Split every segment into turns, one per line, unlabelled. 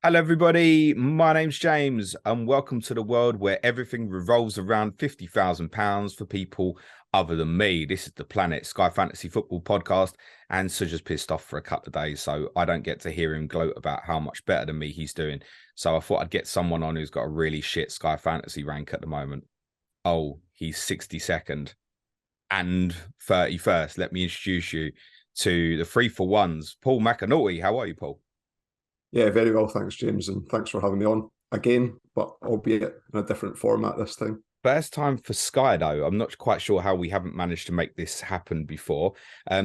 Hello, everybody. My name's James, and welcome to the world where everything revolves around £50,000 for people other than me. This is the Planet Sky Fantasy Football Podcast, and Suja's pissed off for a couple of days, so I don't get to hear him gloat about how much better than me he's doing. So I thought I'd get someone on who's got a really shit Sky Fantasy rank at the moment. Oh, he's 62nd and 31st. Let me introduce you to the 3-for-1s. Paul McAnulty. How are you, Paul?
Yeah, very well, thanks, James, and thanks for having me on again, but albeit in a different format this time.
First time for Sky, though. I'm not quite sure how we haven't managed to make this happen before.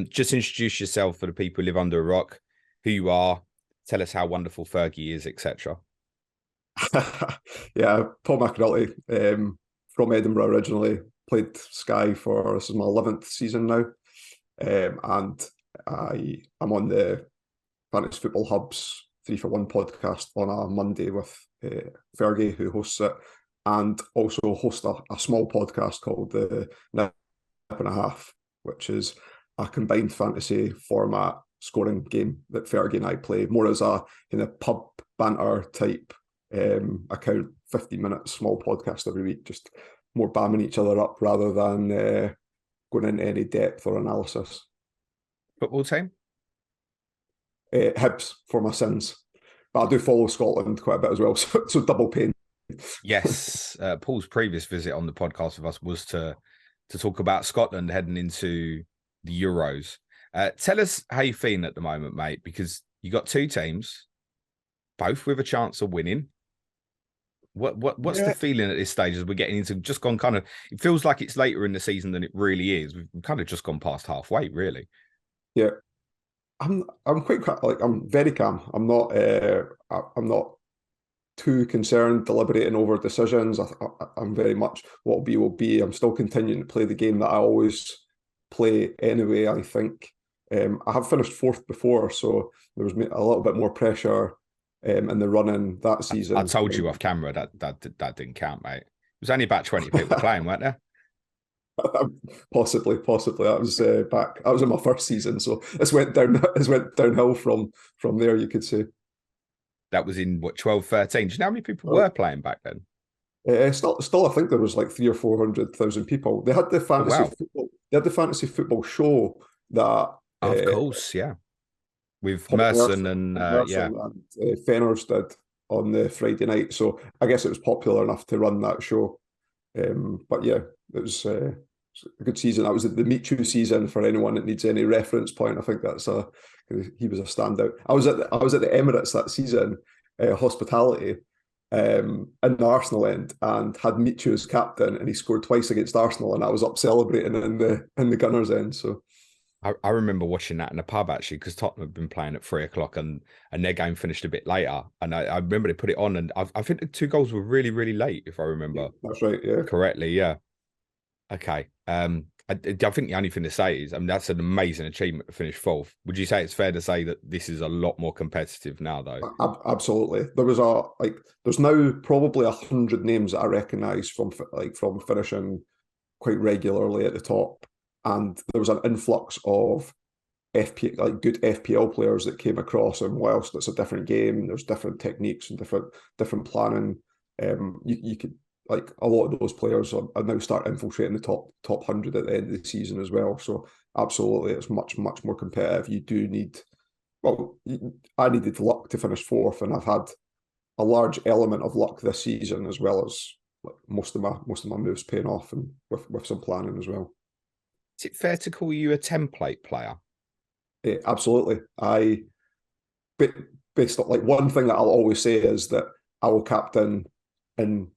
Just introduce yourself for the people who live under a rock, who you are, tell us how wonderful Fergie is, etc.
Yeah, Paul McAnulty, from Edinburgh originally, played Sky for, this is my 11th season now, and I'm on the Fantasy Football Hub's 3-for-1 podcast on a Monday with Fergie, who hosts it, and also host a small podcast called the Nip and a Half, which is a combined fantasy format scoring game that Fergie and I play, more as a kind of pub banter type account, 50-minute small podcast every week, just more bamming each other up rather than going into any depth or analysis.
Football team?
Hibs for my sins, but I do follow Scotland quite a bit as well, so double pain.
Yes, Paul's previous visit on the podcast with us was to talk about Scotland heading into the Euros. Tell us how you're feeling at the moment, mate, because you got two teams, both with a chance of winning. What's the feeling at this stage as we're getting into just gone kind of? It feels like it's later in the season than it really is. We've kind of just gone past halfway, really.
Yeah. I'm quite like I'm very calm. I'm not too concerned deliberating over decisions. I'm very much what will be. I'm still continuing to play the game that I always play anyway. I think I have finished fourth before, so there was a little bit more pressure in the running that season.
I told you off camera that didn't count, mate. It was only about 20 people playing, weren't there?
Possibly. That was back. That was in my first season, so it went downhill from there. You could say
that was in what 12, 13. Do you know how many people were playing back then?
Still, I think there was like 300,000 or 400,000 people. They had the fantasy football. They had the fantasy football show that.
Of course, yeah, with Merson and
Fenners did on the Friday night. So I guess it was popular enough to run that show. But yeah, it was a good season. That was the Michu season for anyone that needs any reference point. I think he was a standout. I was at the Emirates that season, hospitality, in the Arsenal end, and had Michu as captain, and he scored twice against Arsenal, and I was up celebrating in the Gunners end. So
I remember watching that in a pub actually, because Tottenham had been playing at 3:00 and their game finished a bit later. And I remember they put it on, and I think the two goals were really, really late, if I remember.
That's right, yeah.
Correctly, yeah. Okay. I think the only thing to say is, I mean, that's an amazing achievement to finish fourth. Would you say it's fair to say that this is a lot more competitive now, though?
Absolutely. There's now probably 100 names that I recognise from finishing quite regularly at the top. And there was an influx of good FPL players that came across, and whilst it's a different game, there's different techniques and different planning. You could a lot of those players are now start infiltrating the top 100 at the end of the season as well. So absolutely, it's much more competitive. You do need. Well, I needed luck to finish fourth, and I've had a large element of luck this season, as well as most of my moves paying off, and with some planning as well.
Is it fair to call you a template player?
Yeah, absolutely. Based on one thing that I'll always say is that I will captain in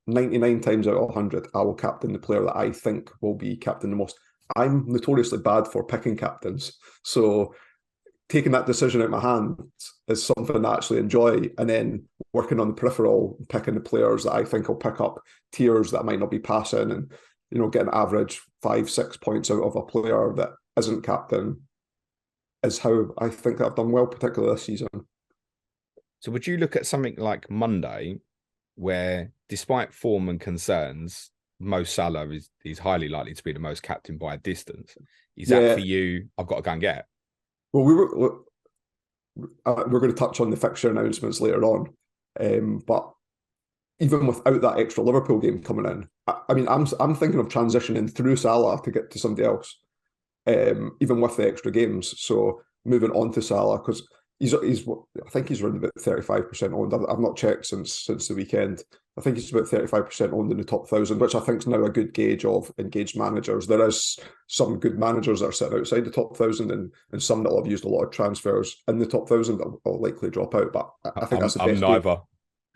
99 times out of 100, I will captain the player that I think will be captain the most. I'm notoriously bad for picking captains, so taking that decision out of my hands is something I actually enjoy, and then working on the peripheral, picking the players that I think will pick up tiers that I might not be passing, and getting average 5-6 points out of a player that isn't captain is how I think that I've done well, particularly this season.
So would you look at something like Monday, where despite form and concerns, Mo Salah is highly likely to be the most captain by a distance? Is that for you? I've got to go and get it.
Well, we're going to touch on the fixture announcements later on. But even without that extra Liverpool game coming in, I mean, I'm thinking of transitioning through Salah to get to somebody else, even with the extra games. So moving on to Salah, because he's I think he's around about 35% owned. I've not checked since the weekend. I think he's about 35% owned in the top 1,000, which I think is now a good gauge of engaged managers. There is some good managers that are sitting outside the top 1,000 and some that will have used a lot of transfers in the top 1,000 that will likely drop out. But I think that's the best.
I'm neither.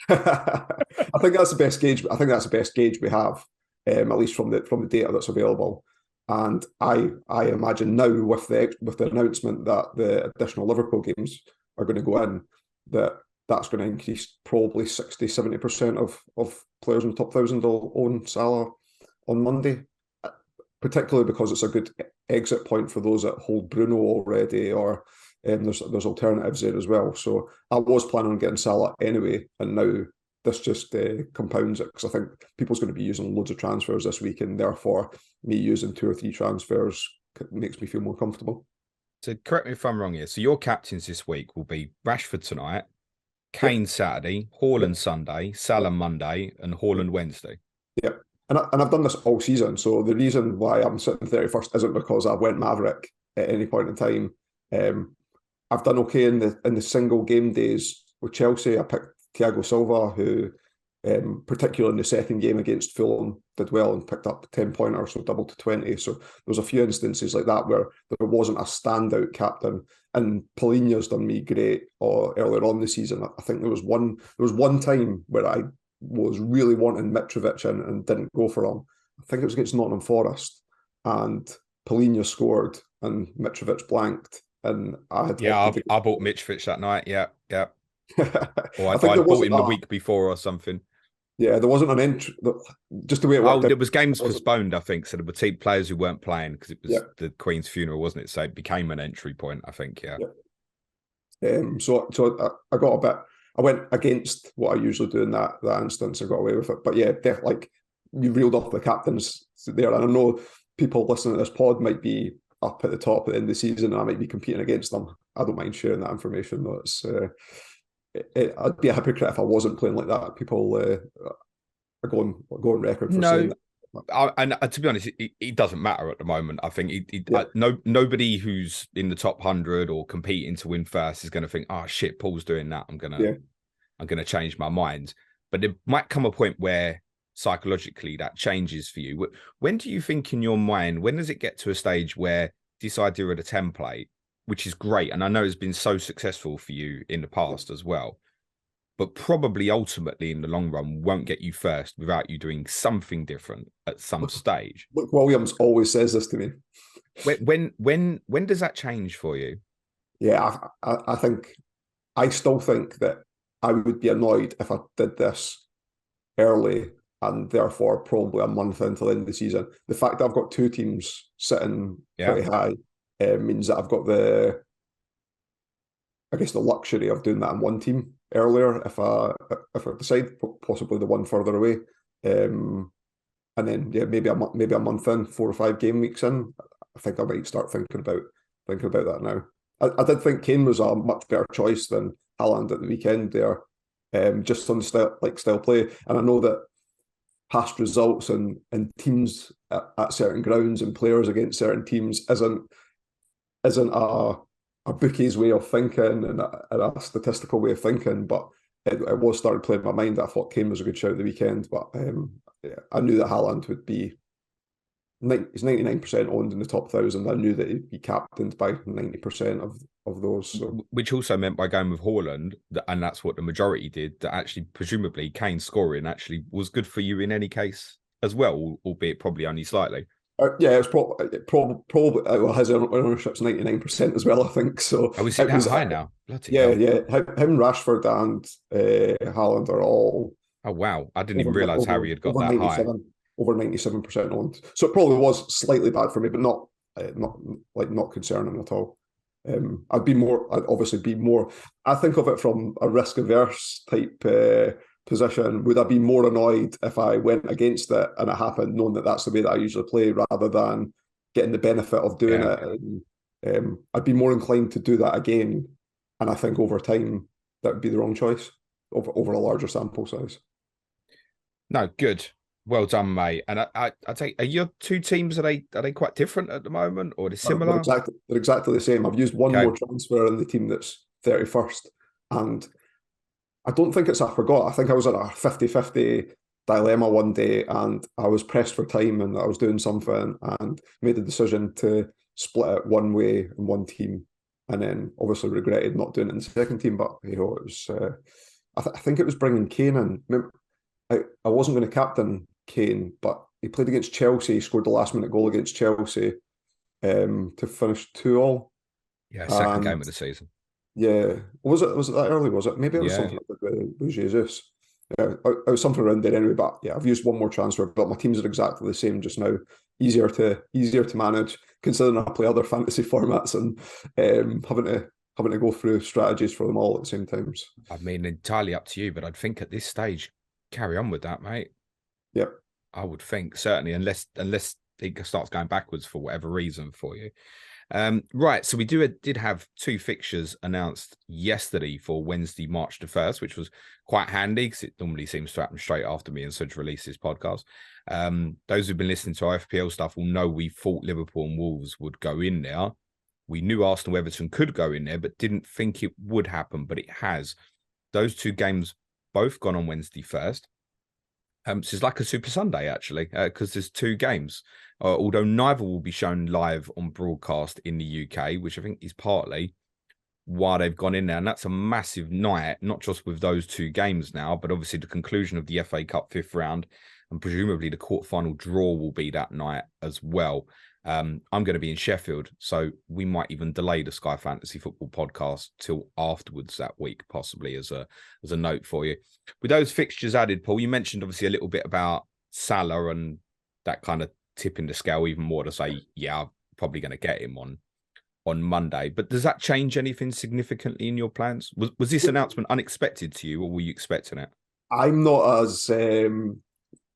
I think that's the best gauge. I think that's the best gauge we have, at least from the data that's available. And I imagine now with the announcement that the additional Liverpool games are going to go in, that's going to increase probably 60-70% of players in the top 1,000 will own Salah on Monday, particularly because it's a good exit point for those that hold Bruno already, or there's alternatives there as well. So I was planning on getting Salah anyway, and now this just compounds it, because I think people's going to be using loads of transfers this week, and therefore me using 2 or 3 transfers makes me feel more comfortable.
So correct me if I'm wrong here. So your captains this week will be Rashford tonight, Kane Saturday, Haaland Sunday, Salah Monday, and Haaland Wednesday.
Yep. And I've done this all season. So the reason why I'm sitting 31st isn't because I went Maverick at any point in time. I've done okay in the single game days with Chelsea. I picked Thiago Silva, who particularly in the second game against Fulham did well and picked up 10-pointer, so doubled to 20. So there was a few instances like that where there wasn't a standout captain. And Paulinho's done me great earlier on the season. I think there was one time where I was really wanting Mitrovic and didn't go for him. I think it was against Nottingham Forest, and Paulinho scored and Mitrovic blanked, and I had
I bought Mitrovic that night. Yeah. Or I bought him the week before or something.
Yeah, there wasn't an entry. Just the way it worked.
There was games postponed, I think. So there were players who weren't playing because it was the Queen's funeral, wasn't it? So it became an entry point, I think. Yeah.
So I got a bit. I went against what I usually do in that instance. I got away with it. But yeah, like you reeled off the captains there, and I know people listening to this pod might be up at the top at the end of the season, and I might be competing against them. I don't mind sharing that information, though. I'd be a hypocrite if I wasn't playing like that. People are going on record for saying that.
And to be honest, it doesn't matter at the moment. I think nobody who's in the top 100 or competing to win first is going to think, "Oh shit, Paul's doing that. I'm gonna change my mind." But there might come a point where psychologically that changes for you. When do you think in your mind? When does it get to a stage where this idea of the template, which is great, and I know it's been so successful for you in the past as well, but probably ultimately in the long run won't get you first without you doing something different at some stage?
Luke Williams always says this to me.
When does that change for you?
Yeah, I still think that I would be annoyed if I did this early and therefore probably a month into the end of the season. The fact that I've got 2 teams sitting pretty high means that I've got the luxury of doing that in one team earlier if I decide, possibly the one further away, and then maybe a month in, 4 or 5 game weeks in, I think I might start thinking about that now. I did think Kane was a much better choice than Haaland at the weekend there, just on style play, and I know that past results and teams at certain grounds and players against certain teams isn't a bookie's way of thinking and a statistical way of thinking, but it was starting playing in my mind that I thought Kane was a good shout at the weekend. But I knew that Haaland would be. He's 99% owned in the top 1,000. I knew that he'd be captained by 90% of those. So. Which
also meant by going with Haaland, and that's what the majority did, that actually, presumably, Kane scoring actually was good for you in any case as well, albeit probably only slightly.
Yeah, it's probably his ownership's 99% as well, I think. So
is it that high now?
Bloody hell. Him, Rashford, and Haaland are all.
Oh wow! I didn't even realise Harry had got that high.
Over 97% owned. So it probably was slightly bad for me, but not concerning at all. I'd obviously be more. I think of it from a risk averse type position. Would I be more annoyed if I went against it and it happened, knowing that that's the way that I usually play, rather than getting the benefit of doing it? And, I'd be more inclined to do that again And I think over time, that would be the wrong choice over a larger sample size.
No, good. Well done, mate. And I take, are your two teams, are they quite different at the moment, or are they
They're
similar?
exactly the same. I've used one
Okay.
more transfer in the team that's 31st. And I don't think it's I forgot. I think I was at a 50-50 dilemma one day and I was pressed for time and I was doing something and made the decision to split it one way in one team, and then obviously regretted not doing it in the second team. But it was I think it was bringing Kane in. I wasn't going to captain Kane, but he played against Chelsea. He scored the last minute goal against Chelsea to finish 2-2.
Yeah, second
And
game of the season.
yeah, was it that early? Was it? Maybe it was
Yeah.
something with Jesus. Yeah, it was something around there anyway. But yeah, I've used one more transfer, but my teams are exactly the same just now. Easier to manage, considering I play other fantasy formats and having to go through strategies for them all at the same times.
I mean, entirely up to you, but I'd think at this stage, carry on with that, mate.
Yep.
I would think certainly, unless it starts going backwards for whatever reason for you. Right, so we did have two fixtures announced yesterday for Wednesday, March the 1st, which was quite handy because it normally seems to happen straight after me and Sudge release this podcast. Those who've been listening to our FPL stuff will know we thought Liverpool and Wolves would go in there. We knew Arsenal Everton could go in there, but didn't think it would happen, but it has. Those two games both gone on Wednesday first. So it's like a Super Sunday, actually, because there's two games. Although neither will be shown live on broadcast in the UK, which I think is partly why they've gone in there. And that's a massive night, not just with those two games now, but obviously the conclusion of the FA Cup fifth round, and presumably the quarterfinal draw will be that night as well. I'm going to be in Sheffield, so we might even delay the Sky Fantasy Football podcast till afterwards that week, possibly as a note for you. With those fixtures added, Paul, you mentioned obviously a little bit about Salah and that kind of tipping the scale even more to say, yeah, I'm probably going to get him on Monday. But does that change anything significantly in your plans? Was this announcement unexpected to you, or were you expecting it?
I'm not as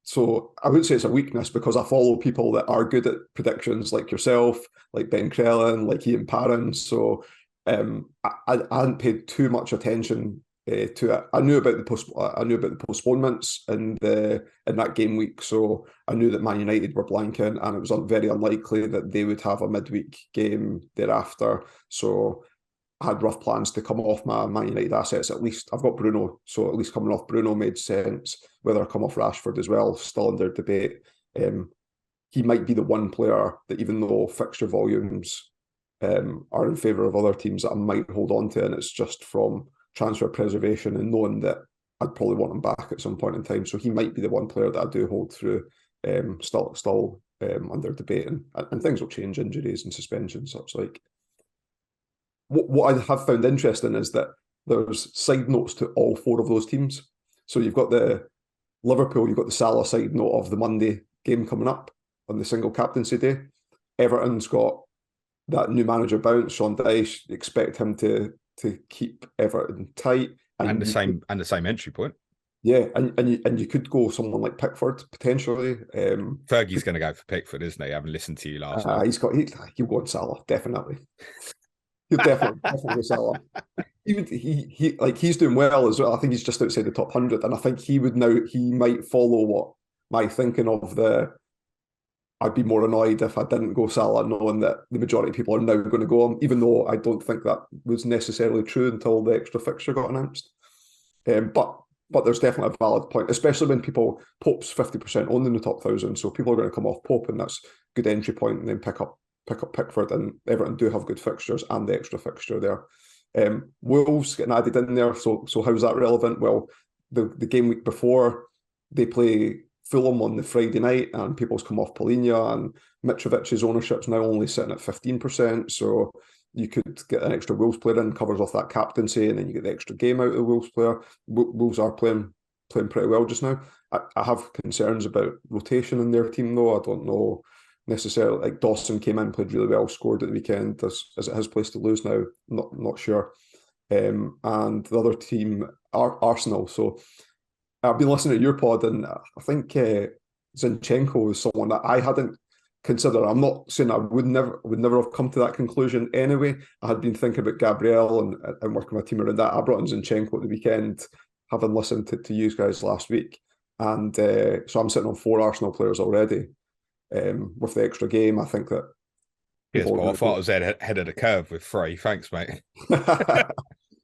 so I wouldn't say it's a weakness because I follow people that are good at predictions like yourself, like Ben Crellin, like Ian Parron. So I hadn't paid too much attention to it. I knew about the postponements in that game week, so I knew that Man United were blanking, and it was very unlikely that they would have a midweek game thereafter. So I had rough plans to come off my Man United assets. At least I've got Bruno, so at least coming off Bruno made sense. Whether I come off Rashford as well, still under debate. He might be the one player that, even though fixture volumes are in favour of other teams, that I might hold on to, and it's just from transfer preservation and knowing that I'd probably want him back at some point in time. So he might be the one player that I do hold through. Still under debate, and things will change, injuries and suspensions, such like. What I have found interesting is that there's side notes to all four of those teams. So you've got the Liverpool, you've got the Salah side note of the Monday game coming up on the single captaincy day. Everton's got that new manager bounce, Sean Dyche. Expect him to keep Everton tight,
And the same entry point.
Yeah, and you could go someone like Pickford potentially.
Fergie's going to go for Pickford, isn't he? I haven't listened to you last night.
He'll go on Salah definitely. He'll definitely Salah. He's doing well as well. I think he's just outside the top 100, and I think he might follow what my thinking of I'd be more annoyed if I didn't go Salah, knowing that the majority of people are now going to go on, even though I don't think that was necessarily true until the extra fixture got announced. But there's definitely a valid point, especially when Pope's 50% owned in the top 1,000, so people are going to come off Pope, and that's a good entry point, and then pick up Pickford, and Everton do have good fixtures and the extra fixture there. Wolves getting added in there, so how's that relevant? Well, the game week before, they play Fulham on the Friday night, and people's come off Polina, and Mitrovic's ownership's now only sitting at 15%, so you could get an extra Wolves player in, covers off that captaincy, and then you get the extra game out of the Wolves player. Wolves are playing pretty well just now. I have concerns about rotation in their team, though. I don't know necessarily. Like Dawson came in, played really well, scored at the weekend. Is it his place to lose now? Not sure. And the other team are Arsenal. So I've been listening to your pod, and I think Zinchenko is someone that I hadn't consider. I'm not saying I would never have come to that conclusion anyway. I had been thinking about Gabriel and working my team around that. I brought in Zinchenko at the weekend, having listened to you guys last week. And so I'm sitting on 4 Arsenal players already. With the extra game, I think that.
Yes, but I thought I was ahead of the curve with 3. Thanks, mate.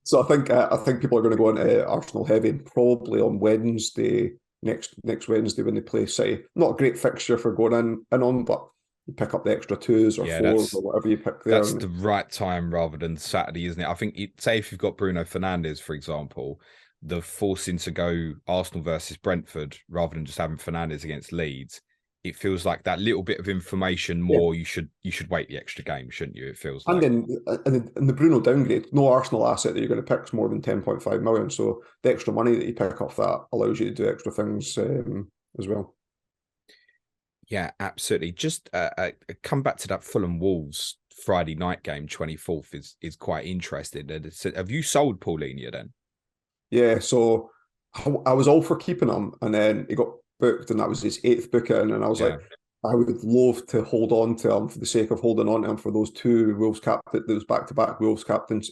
So I think people are going to go into Arsenal heavy, probably on Wednesday, next Wednesday when they play City. Not a great fixture for going in on, but you pick up the extra 2s or 4s or whatever you pick there.
That's the right time rather than Saturday, isn't it? I think, say if you've got Bruno Fernandes, for example, the forcing to go Arsenal versus Brentford rather than just having Fernandes against Leeds, it feels like that little bit of information more. Yeah. You should wait the extra game, shouldn't you? It feels like.
And then in the Bruno downgrade, no Arsenal asset that you're going to pick is more than 10.5 million. So the extra money that you pick off that allows you to do extra things as well.
Yeah, absolutely. Just come back to that Fulham-Wolves Friday night game, 24th is quite interesting. Have you sold Paulinho then?
Yeah, so I was all for keeping him, and then he got booked, and that was his 8th booking, and I was like, I would love to hold on to him for the sake of holding on to him for those 2 Wolves those back-to-back Wolves captains,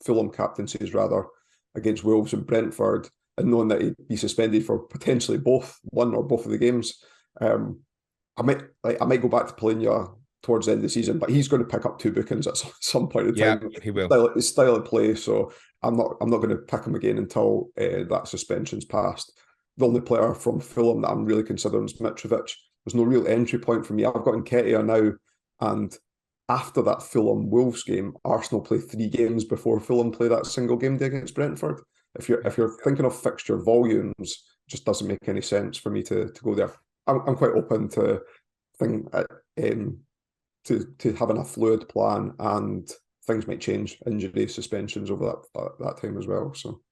Fulham captaincies rather, against Wolves and Brentford, and knowing that he'd be suspended for potentially one or both of the games. I might go back to Paulinho towards the end of the season, but he's going to pick up 2 bookings at some point in time.
Yeah, he will.
His style of play, so I'm not going to pick him again until that suspension's passed. The only player from Fulham that I'm really considering is Mitrovic. There's no real entry point for me. I've got Nketiah now, and after that Fulham-Wolves game, Arsenal play 3 games before Fulham play that single game day against Brentford. If you're thinking of fixture volumes, it just doesn't make any sense for me to go there. I'm quite open to having a fluid plan, and things might change, injury, suspensions over that time as well. So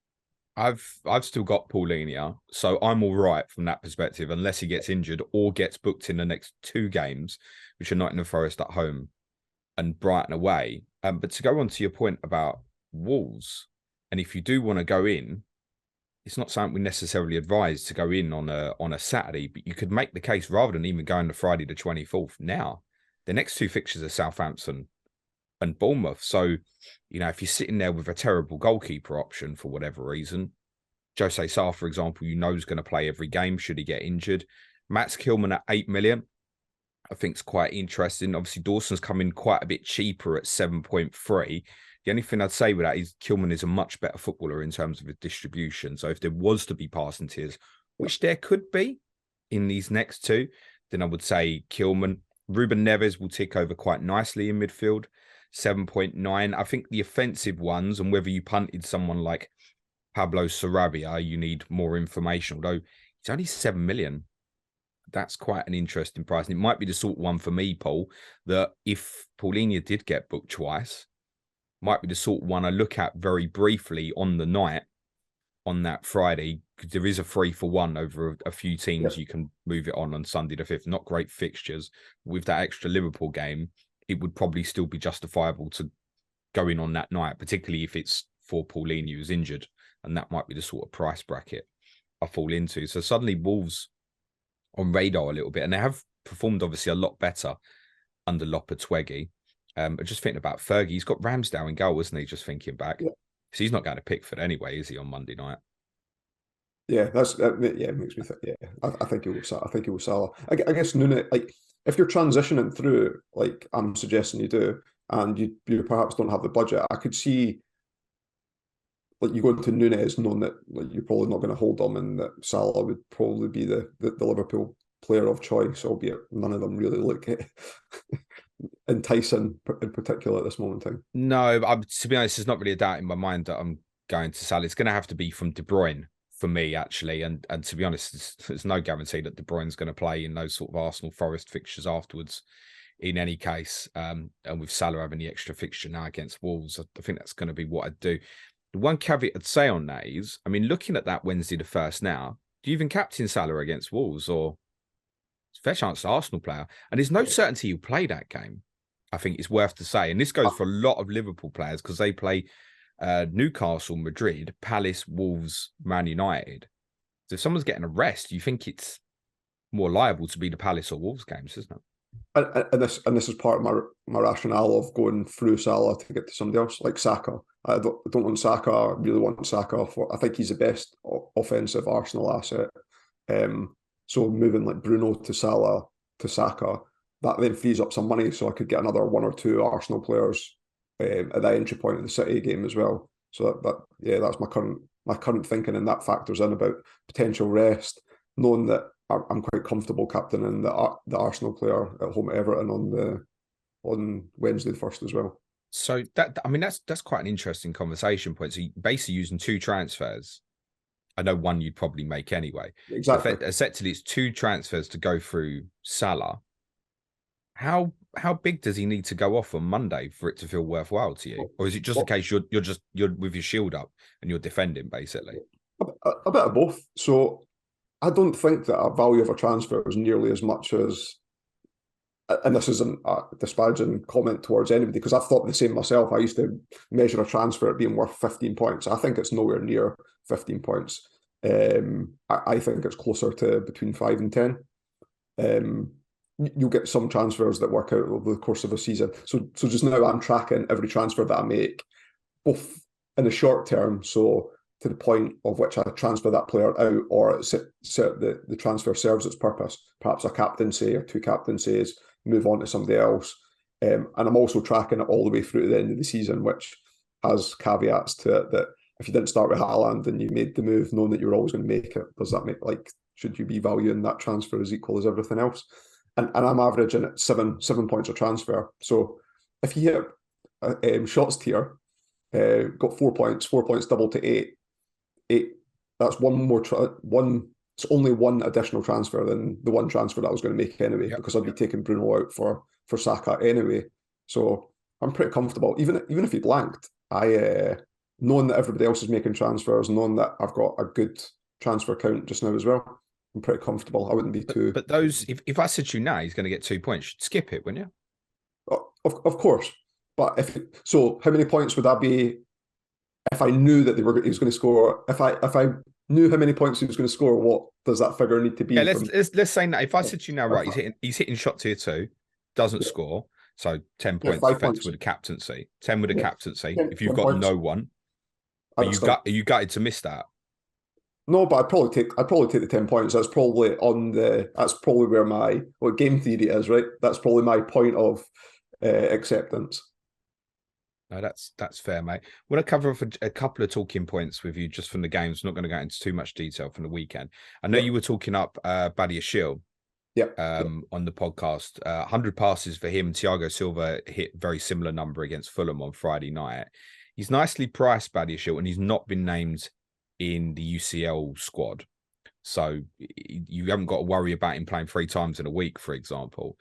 I've still got Paulinho, so I'm all right from that perspective, unless he gets injured or gets booked in the next 2 games, which are Nottingham Forest at home and Brighton away. But to go on to your point about Wolves, and if you do want to go in, it's not something we necessarily advise to go in on a Saturday, but you could make the case rather than even going to Friday the 24th. Now, the next 2 fixtures are Southampton and Bournemouth. So, if you're sitting there with a terrible goalkeeper option for whatever reason, Jose Sarr, for example, is going to play every game should he get injured. Max Kilman at 8 million, I think is quite interesting. Obviously, Dawson's come in quite a bit cheaper at 7.3. The only thing I'd say with that is Kilman is a much better footballer in terms of his distribution. So if there was to be passing tiers, which there could be in these next 2, then I would say Kilman. Ruben Neves will tick over quite nicely in midfield, 7.9. I think the offensive ones, and whether you punted someone like Pablo Sarabia, you need more information. Although it's only 7 million. That's quite an interesting price. And it might be the sort of one for me, Paul, that if Paulinho did get booked twice, might be the sort of one I look at very briefly on the night on that Friday, because there is a 3-for-1 over a few teams. You can move it on Sunday the 5th. Not great fixtures. With that extra Liverpool game, it would probably still be justifiable to go in on that night, particularly if it's for Paulinho who's injured. And that might be the sort of price bracket I fall into. So suddenly Wolves on radar a little bit, and they have performed obviously a lot better under Lopetegui. Just thinking about Fergie, he's got Ramsdale in goal, isn't he? Just thinking back. Yeah. So he's not going to Pickford anyway, is he, on Monday night?
Yeah, it makes me think. Yeah, I think he will. I think he will Salah. I guess Nunes, like if you're transitioning through, like I'm suggesting you do, and you perhaps don't have the budget, I could see like you go into Nunes knowing that like you're probably not going to hold them, and that Salah would probably be the Liverpool player of choice, albeit none of them really look enticing in particular at this moment in time.
No, to be honest, there's not really a doubt in my mind that I'm going to Salah. It's going to have to be from De Bruyne for me, actually. And to be honest, there's no guarantee that De Bruyne's going to play in those sort of Arsenal Forest fixtures afterwards in any case. And with Salah having the extra fixture now against Wolves, I think that's going to be what I'd do. The one caveat I'd say on that is, I mean, looking at that Wednesday the 1st now, do you even captain Salah against Wolves, or it's a fair chance the Arsenal player? And there's no certainty he'll play that game. I think it's worth to say. And this goes for a lot of Liverpool players because they play Newcastle, Madrid, Palace, Wolves, Man United. So if someone's getting a rest, you think it's more liable to be the Palace or Wolves games, isn't it?
And this is part of my rationale of going through Salah to get to somebody else, like Saka. I don't want Saka. I really want Saka. I think he's the best offensive Arsenal asset. So moving like Bruno to Salah to Saka, that then frees up some money, so I could get another one or two Arsenal players at the entry point of the City game as well. So that's my current thinking, and that factors in about potential rest, knowing that I'm quite comfortable captaining the Arsenal player at home at Everton on Wednesday the 1st as well.
So that's quite an interesting conversation point. So basically using two transfers. I know one you'd probably make anyway.
Exactly.
So essentially, it's two transfers to go through Salah. How big does he need to go off on Monday for it to feel worthwhile to you, or is it just a case you're with your shield up and you're defending basically?
A bit of both. So I don't think that a value of a transfer is nearly as much as, and this isn't a disparaging comment towards anybody, because I've thought the same myself. I used to measure a transfer at being worth 15 points. I think it's nowhere near 15 points. I think it's closer to between 5 and 10. You'll get some transfers that work out over the course of a season. So just now I'm tracking every transfer that I make, both in the short term, so to the point of which I transfer that player out, or the transfer serves its purpose, perhaps a captaincy or two captaincies, move on to somebody else. And I'm also tracking it all the way through to the end of the season, which has caveats to it, that if you didn't start with Haaland and you made the move knowing that you're always going to make it, does that make, like, should you be valuing that transfer as equal as everything else? And I'm averaging at seven points of transfer. So if you hit shots tier, got 4 points double to eight, that's one more, it's only one additional transfer than the one transfer that I was going to make anyway, because I'd be taking Bruno out for Saka anyway. So I'm pretty comfortable. Even if he blanked, knowing that everybody else is making transfers, knowing that I've got a good transfer count just now as well, I'm pretty comfortable. I wouldn't be too.
But those, if I said to you now he's going to get 2 points, you'd skip it, wouldn't you?
Of course. But so how many points would that be if I knew that he was going to score? If I knew how many points he was going to score, what does that figure need to be?
Yeah, let's say that if I said to you now, right, he's hitting shot tier 2, doesn't score, so 10 points effective with a captaincy, 10 with a captaincy. If you've got points. No one, are you gutted to miss that?
No, but I'd probably take the 10 points. That's probably where my game theory is, right? That's probably my point of acceptance.
No, that's fair, mate. I want to cover off a couple of talking points with you just from the games. I'm not going to go into too much detail from the weekend. I know you were talking up Badiashile on the podcast. 100 passes for him. Thiago Silva hit very similar number against Fulham on Friday night. He's nicely priced, Badiashile, and he's not been named in the UCL squad. So you haven't got to worry about him playing 3 times in a week, for example.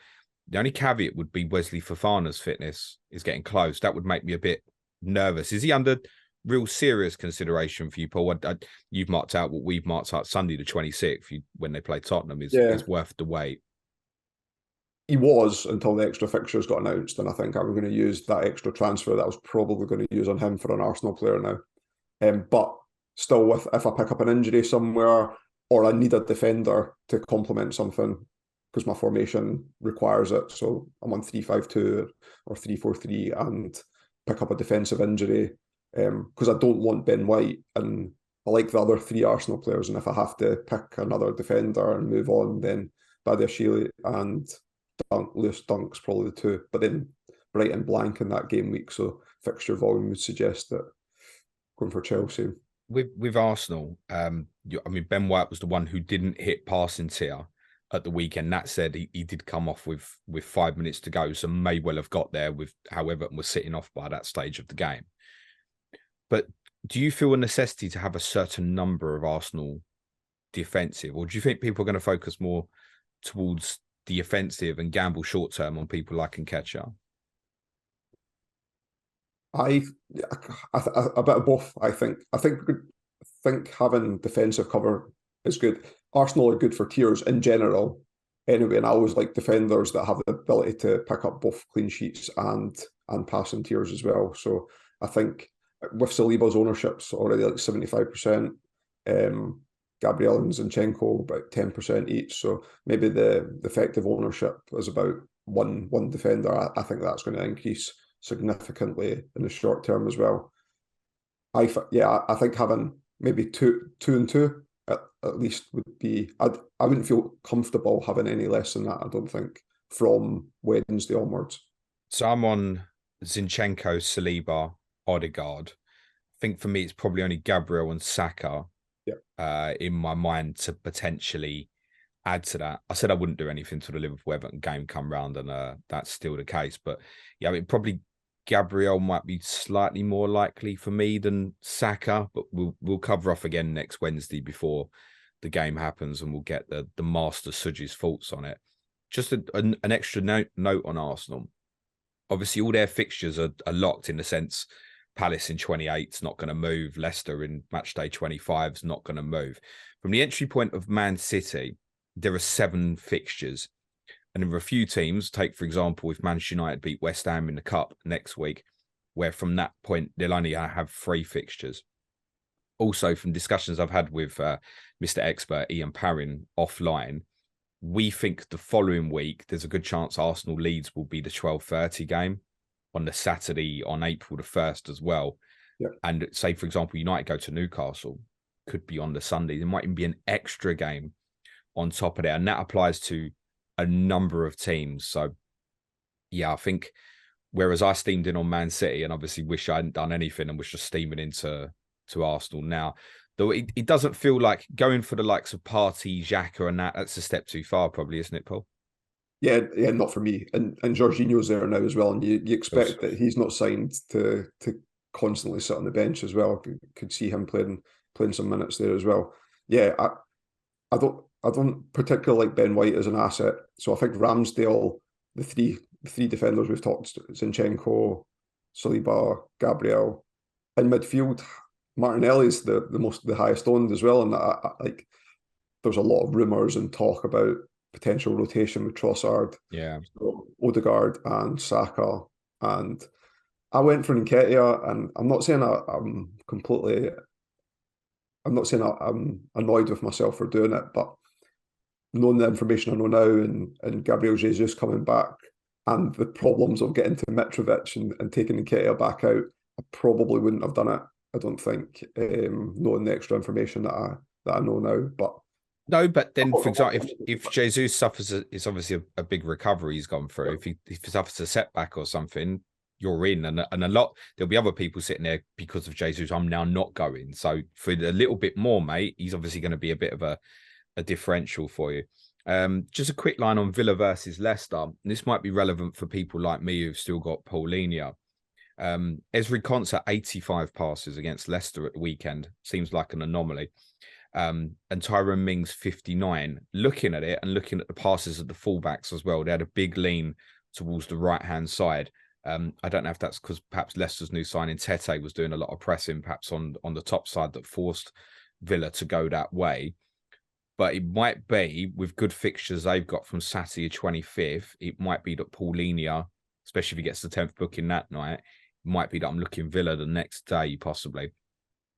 The only caveat would be Wesley Fofana's fitness is getting close. That would make me a bit nervous. Is he under real serious consideration for you, Paul? You've marked out what we've marked out Sunday the 26th when they play Tottenham is worth the wait.
He was until the extra fixtures got announced, and I think I was going to use that extra transfer that I was probably going to use on him for an Arsenal player now. But still, if I pick up an injury somewhere or I need a defender to complement something, because my formation requires it, so I'm on 3-5-2 or 3-4-3, and pick up a defensive injury, because I don't want Ben White, and I like the other 3 Arsenal players, and if I have to pick another defender and move on, then Badiashile and Lewis Dunk's probably the 2. But then Brighton blank in that game week, so fixture volume would suggest that going for Chelsea.
With Arsenal, Ben White was the one who didn't hit passing tier at the weekend. That said, he did come off with 5 minutes to go, so may well have got there with how Everton was sitting off by that stage of the game. But do you feel a necessity to have a certain number of Arsenal defensive, or do you think people are going to focus more towards the offensive and gamble short term on people like Nketiah?
A bit of both. I think having defensive cover is good. Arsenal are good for tiers in general, anyway, and I always like defenders that have the ability to pick up both clean sheets and passing tiers as well. So I think with Saliba's ownership's already like 75%, Gabriel and Zinchenko about 10% each. So maybe the effective ownership is about one defender. I think that's going to increase significantly in the short term as well. I think having maybe two and two at least would be. I wouldn't feel comfortable having any less than that. I don't think from Wednesday onwards.
So I'm on Zinchenko, Saliba, Odegaard. I think for me, it's probably only Gabriel and Saka in my mind to potentially add to that. I said I wouldn't do anything till the Liverpool-Everton game come round, and that's still the case. But yeah, I mean, probably Gabriel might be slightly more likely for me than Saka, but we'll cover off again next Wednesday before the game happens, and we'll get the master Sudge's thoughts on it. Just an extra note on Arsenal. Obviously, all their fixtures are locked in the sense Palace in 28 is not going to move. Leicester in match day 25 is not going to move. From the entry point of Man City, there are 7 fixtures. And there are a few teams, take for example, if Manchester United beat West Ham in the Cup next week, where from that point, they'll only have 3 fixtures. Also, from discussions I've had with Mr. Expert Ian Parrin offline, we think the following week, there's a good chance Arsenal Leeds will be the 12:30 game on the Saturday on April the 1st as well.
Yep.
And say, for example, United go to Newcastle, could be on the Sunday. There might even be an extra game on top of that. And that applies to a number of teams. So, yeah, I think whereas I steamed in on Man City and obviously wish I hadn't done anything and was just steaming into Arsenal now, though it doesn't feel like going for the likes of Partey, Xhaka and that's a step too far probably, isn't it, Paul?
Yeah, not for me. And Jorginho's there now as well, and you expect that he's not signed to constantly sit on the bench as well. Could see him playing some minutes there as well. Yeah, I don't particularly like Ben White as an asset. So I think Ramsdale, the three defenders we've talked, Zinchenko, Saliba, Gabriel, in midfield, Martinelli's the highest owned as well, and like there's a lot of rumours and talk about potential rotation with Trossard, so Odegaard and Saka, and I went for Nketiah, and I'm not saying I'm annoyed with myself for doing it, but knowing the information I know now and Gabriel Jesus coming back and the problems of getting to Mitrovic and taking Nketiah back out, I probably wouldn't have done it. I don't think, knowing the extra information that I know now, but.
No, but then, for example, if Jesus suffers, it's obviously a big recovery he's gone through. If he suffers a setback or something, you're in, and there'll be other people sitting there because of Jesus. I'm now not going. So for a little bit more, mate, he's obviously going to be a bit of a differential for you. Just a quick line on Villa versus Leicester. This might be relevant for people like me who've still got Paulinho. Ezri Konsa 85 passes against Leicester at the weekend. Seems like an anomaly. And Tyrone Mings 59. Looking at it and looking at the passes of the fullbacks as well, they had a big lean towards the right-hand side. I don't know if that's because perhaps Leicester's new signing Tete was doing a lot of pressing, perhaps on the top side, that forced Villa to go that way. But it might be, with good fixtures they've got from Saturday 25th, it might be that Paulinho, especially if he gets the 10th booking that night, it might be that I'm looking Villa the next day, possibly,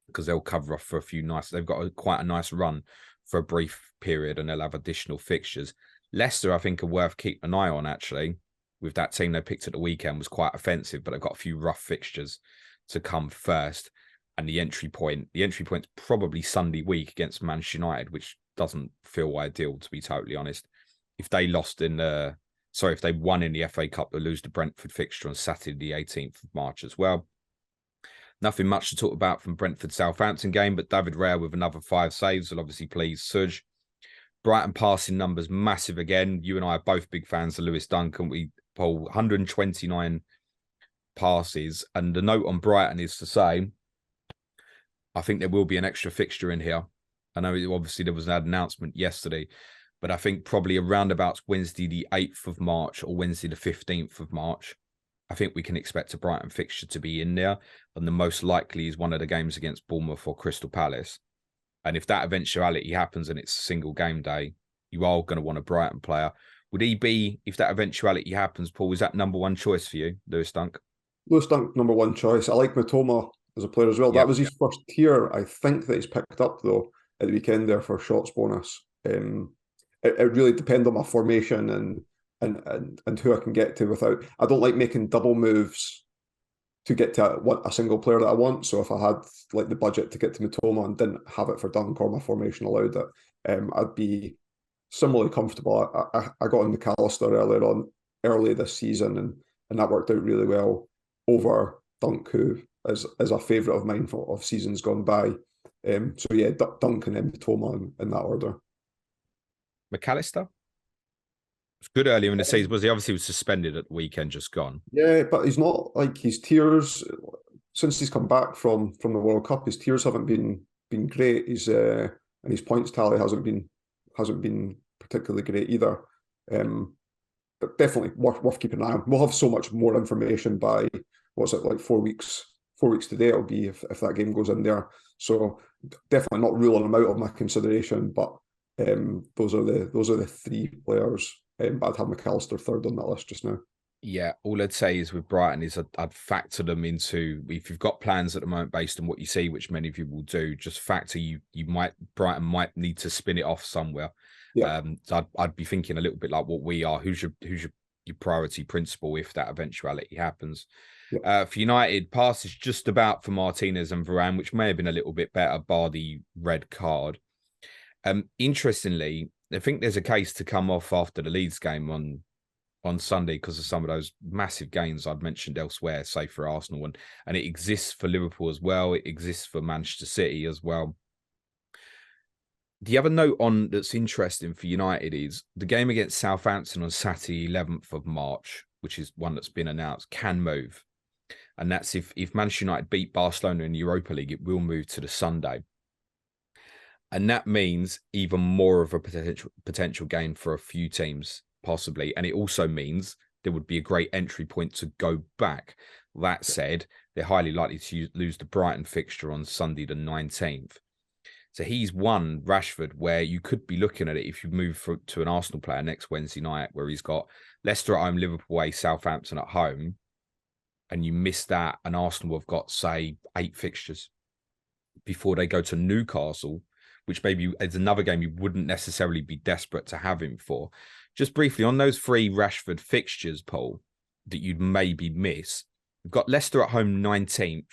because they'll cover off for a few they've got quite a nice run for a brief period and they'll have additional fixtures. Leicester, I think, are worth keeping an eye on, actually. With that team they picked at the weekend was quite offensive, but they've got a few rough fixtures to come first. And the entry point's probably Sunday week against Manchester United, which doesn't feel ideal, to be totally honest. If they if they won in the FA Cup, they'll lose the Brentford fixture on Saturday, the 18th of March as well. Nothing much to talk about from Brentford-Southampton game, but David Raya with another 5 saves will obviously please Sudge. Brighton passing numbers massive again. You and I are both big fans of Lewis Duncan. We poll 129 passes, and the note on Brighton is to say, I think there will be an extra fixture in here. I know obviously there was an announcement yesterday, but I think probably around about Wednesday the 8th of March or Wednesday the 15th of March, I think we can expect a Brighton fixture to be in there. And the most likely is one of the games against Bournemouth or Crystal Palace. And if that eventuality happens and it's a single game day, you are going to want a Brighton player. Would he be, if that eventuality happens, Paul, is that number one choice for you, Lewis Dunk?
Lewis Dunk, number one choice. I like Matoma as a player as well. That was his first tier, I think, that he's picked up, though, at the weekend there for shots bonus. It really depends on my formation and and who I can get to without. I don't like making double moves to get to a single player that I want. So if I had like the budget to get to Mitoma and didn't have it for Dunk or my formation allowed it, I'd be similarly comfortable. I got in McAllister early this season, and that worked out really well over Dunk, who is a favourite of mine of seasons gone by. So yeah, Dunk and then Mitoma in that order.
McAllister? It's good earlier in the season. Was he obviously was suspended at the weekend, just gone?
Yeah, but he's not like his tiers since he's come back from the World Cup. His tiers haven't been great. And his points tally hasn't been particularly great either. But definitely worth keeping an eye on. We'll have so much more information by what's it like 4 weeks. 4 weeks today it'll be if that game goes in there. So definitely not ruling him out of my consideration. But those are the three players. But I'd have McAllister third on that list just now.
Yeah, all I'd say is with Brighton is I'd factor them into, if you've got plans at the moment based on what you see, which many of you will do, just factor Brighton might need to spin it off somewhere.
Yeah.
So I'd be thinking a little bit like what we are. Who's your priority principal if that eventuality happens? Yeah. For United, pass is just about for Martinez and Varane, which may have been a little bit better bar the red card. Interestingly, I think there's a case to come off after the Leeds game on Sunday because of some of those massive gains I'd mentioned elsewhere, say for Arsenal, and it exists for Liverpool as well. It exists for Manchester City as well. The other note on that's interesting for United is the game against Southampton on Saturday, 11th of March, which is one that's been announced, can move. And that's if Manchester United beat Barcelona in the Europa League, it will move to the Sunday. And that means even more of a potential gain for a few teams, possibly. And it also means there would be a great entry point to go back. That said, they're highly likely to lose the Brighton fixture on Sunday the 19th. So he's one, Rashford, where you could be looking at it if you move to an Arsenal player next Wednesday night, where he's got Leicester at home, Liverpool away, Southampton at home, and you miss that, and Arsenal have got, say, 8 fixtures before they go to Newcastle, which maybe is another game you wouldn't necessarily be desperate to have him for. Just briefly, on those 3 Rashford fixtures, Paul, that you'd maybe miss, you've got Leicester at home 19th.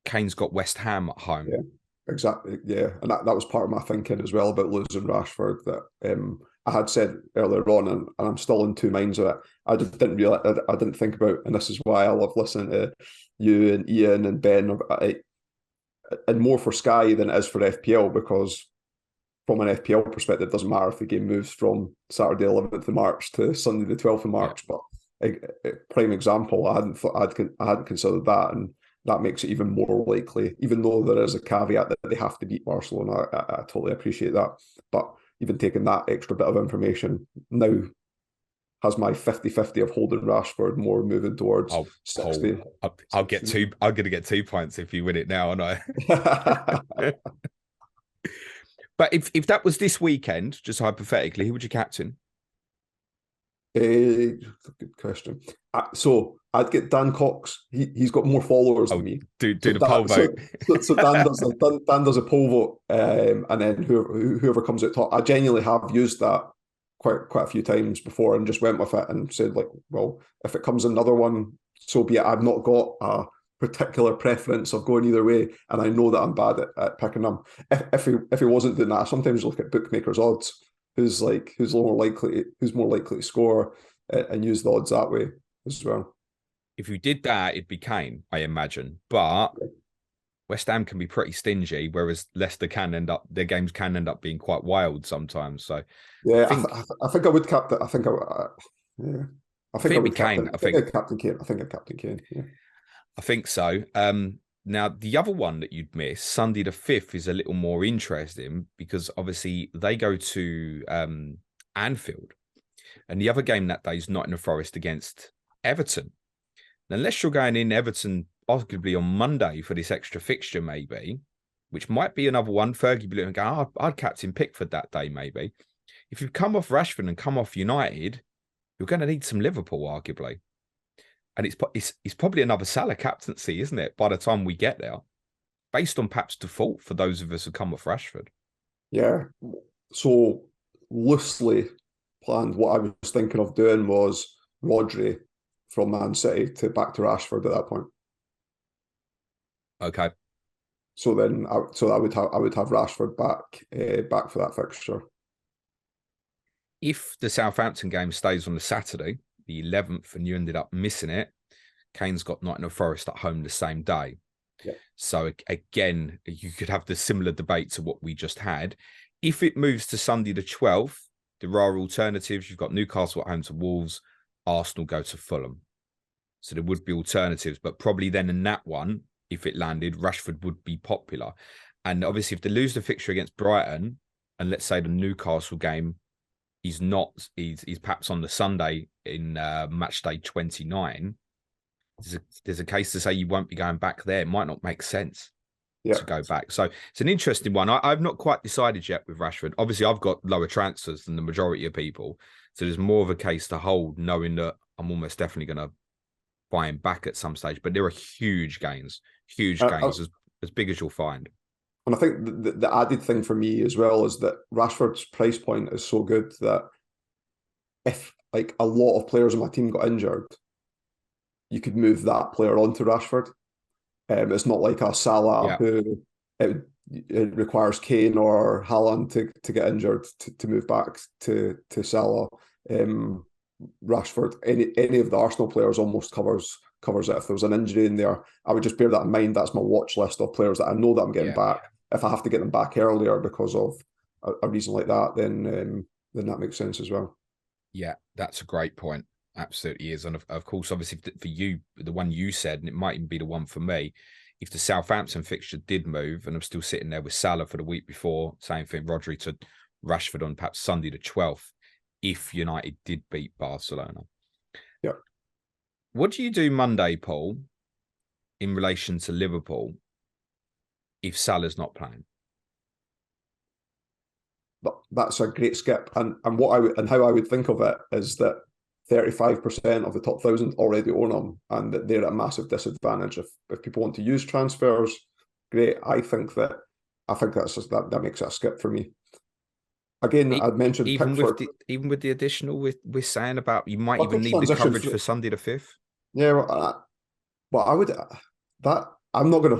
Kane's got West Ham at home.
Yeah, exactly. Yeah, and that was part of my thinking as well about losing Rashford, that I had said earlier on, and I'm still in two minds of it. I just didn't realize, I didn't think about, and this is why I love listening to you and Ian and Ben, and more for Sky than it is for FPL, because from an FPL perspective, it doesn't matter if the game moves from Saturday 11th of March to Sunday the 12th of March. Yeah. But a prime example, I hadn't considered that, and that makes it even more likely, even though there is a caveat that they have to beat Barcelona. I totally appreciate that. But even taking that extra bit of information now has my 50-50 of holding Rashford more moving towards 60.
I'm going to get 2 points if you win it now, aren't I? But if that was this weekend, just hypothetically, who would you captain?
Good question. So I'd get Dan Cox. He's got more followers than me.
Do the poll vote.
So Dan does a poll vote, and then whoever comes out top. I genuinely have used that quite a few times before and just went with it and said, like, well, if it comes another one, so be it. I've not got a particular preference of going either way, and I know that I'm bad at picking them. If he wasn't doing that, I sometimes look at bookmakers' odds. Who's more likely to score, and use the odds that way as well.
If you did that, it'd be Kane, I imagine. But West Ham can be pretty stingy, whereas Leicester their games can end up being quite wild sometimes. So
yeah, I think I would captain. I think I would
Kane.
I think I'd captain Kane. Yeah.
I think so. Now, the other one that you'd miss, Sunday the 5th, is a little more interesting because obviously they go to Anfield. And the other game that day is Nottingham Forest against Everton. Now, unless you're going in Everton arguably on Monday for this extra fixture maybe, which might be another one, Fergie Blue and go, I'd captain Pickford that day maybe. If you come off Rashford and come off United, you're going to need some Liverpool arguably. And it's probably another Salah captaincy, isn't it, by the time we get there, based on perhaps default for those of us who come off Rashford.
Yeah. So loosely, planned. What I was thinking of doing was Rodri from Man City to back to Rashford at that point.
Okay.
So then, I would have Rashford back for that fixture.
If the Southampton game stays on the Saturday, the 11th, and you ended up missing it, Kane's got Nottingham Forest at home the same day.
Yeah.
So again, you could have the similar debate to what we just had. If it moves to Sunday the 12th, there are alternatives. You've got Newcastle at home to Wolves, Arsenal go to Fulham. So there would be alternatives, but probably then in that one, if it landed, Rashford would be popular. And obviously, if they lose the fixture against Brighton, and let's say the Newcastle game, he's perhaps on the Sunday in match day 29, there's a case to say you won't be going back there. It might not make sense to go back. So it's an interesting one. I've not quite decided yet with Rashford. Obviously, I've got lower transfers than the majority of people. So there's more of a case to hold, knowing that I'm almost definitely going to buy him back at some stage. But there are huge gains, as big as you'll find.
And I think the added thing for me as well is that Rashford's price point is so good that if like a lot of players on my team got injured, you could move that player onto Rashford. It's not like a Salah who it requires Kane or Haaland to get injured to move back to Salah. Rashford, any of the Arsenal players almost covers it. If there was an injury in there, I would just bear that in mind. That's my watch list of players that I know that I'm getting back. If I have to get them back earlier because of a reason like that, then that makes sense as well.
Yeah, that's a great point. Absolutely is. And of course, obviously for you, the one you said, and it might even be the one for me, if the Southampton fixture did move, and I'm still sitting there with Salah for the week before, same thing, Rodri to Rashford on perhaps Sunday the 12th, if United did beat Barcelona.
Yeah.
What do you do Monday, Paul, in relation to Liverpool, if Salah's not playing?
That's a great skip. And how I would think of it is that 35% of the top 1,000 already own them, and that they're at a massive disadvantage. If people want to use transfers, great. I think that makes it a skip for me. Again, I'd mentioned
even
Pickford.
With the additional we're saying about you might even need the coverage for Sunday the 5th.
Yeah, but I would I'm not going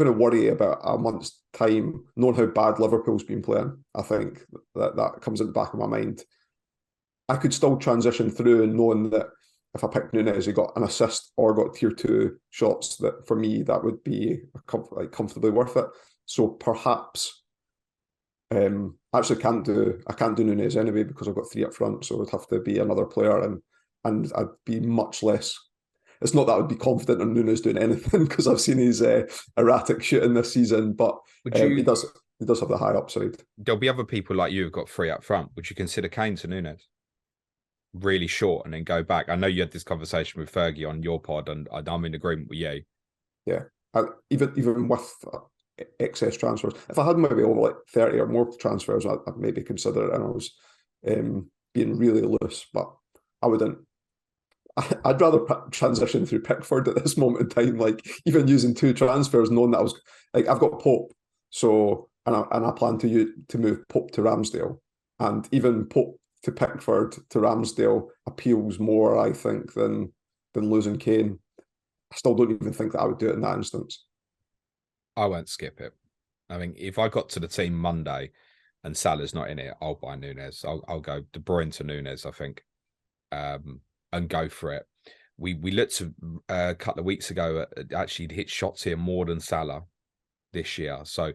to worry about a month's time knowing how bad Liverpool's been playing. I think that comes in the back of my mind. I could still transition through and knowing that if I picked Nunez, he got an assist or got tier 2 shots, that for me that would be comfortably worth it. So perhaps actually I can't do Nunez anyway because I've got 3 up front, so it would have to be another player, and I'd be much less. It's not that I would be confident on Nunez doing anything because I've seen his erratic shooting this season, but he does have the high upside. There'll
be other people like you who've got 3 up front. Would you consider Kane to Nunez? Really short and then go back. I know you had this conversation with Fergie on your pod, and I'm in agreement with you.
Yeah, even with excess transfers, if I had maybe over like 30 or more transfers, I'd maybe consider it, and I was being really loose, but I wouldn't. I'd rather transition through Pickford at this moment in time, like even using 2 transfers, knowing that I was like, I've got Pope, so and I plan to move Pope to Ramsdale, and even Pope to Pickford to Ramsdale appeals more, I think, than losing Kane. I still don't even think that I would do it in that instance.
I won't skip it. I mean, if I got to the team Monday and Salah's not in it, I'll buy Nunez. I'll go De Bruyne to Nunez, I think, and go for it. We looked a couple of weeks ago at actually hit shots here more than Salah this year. So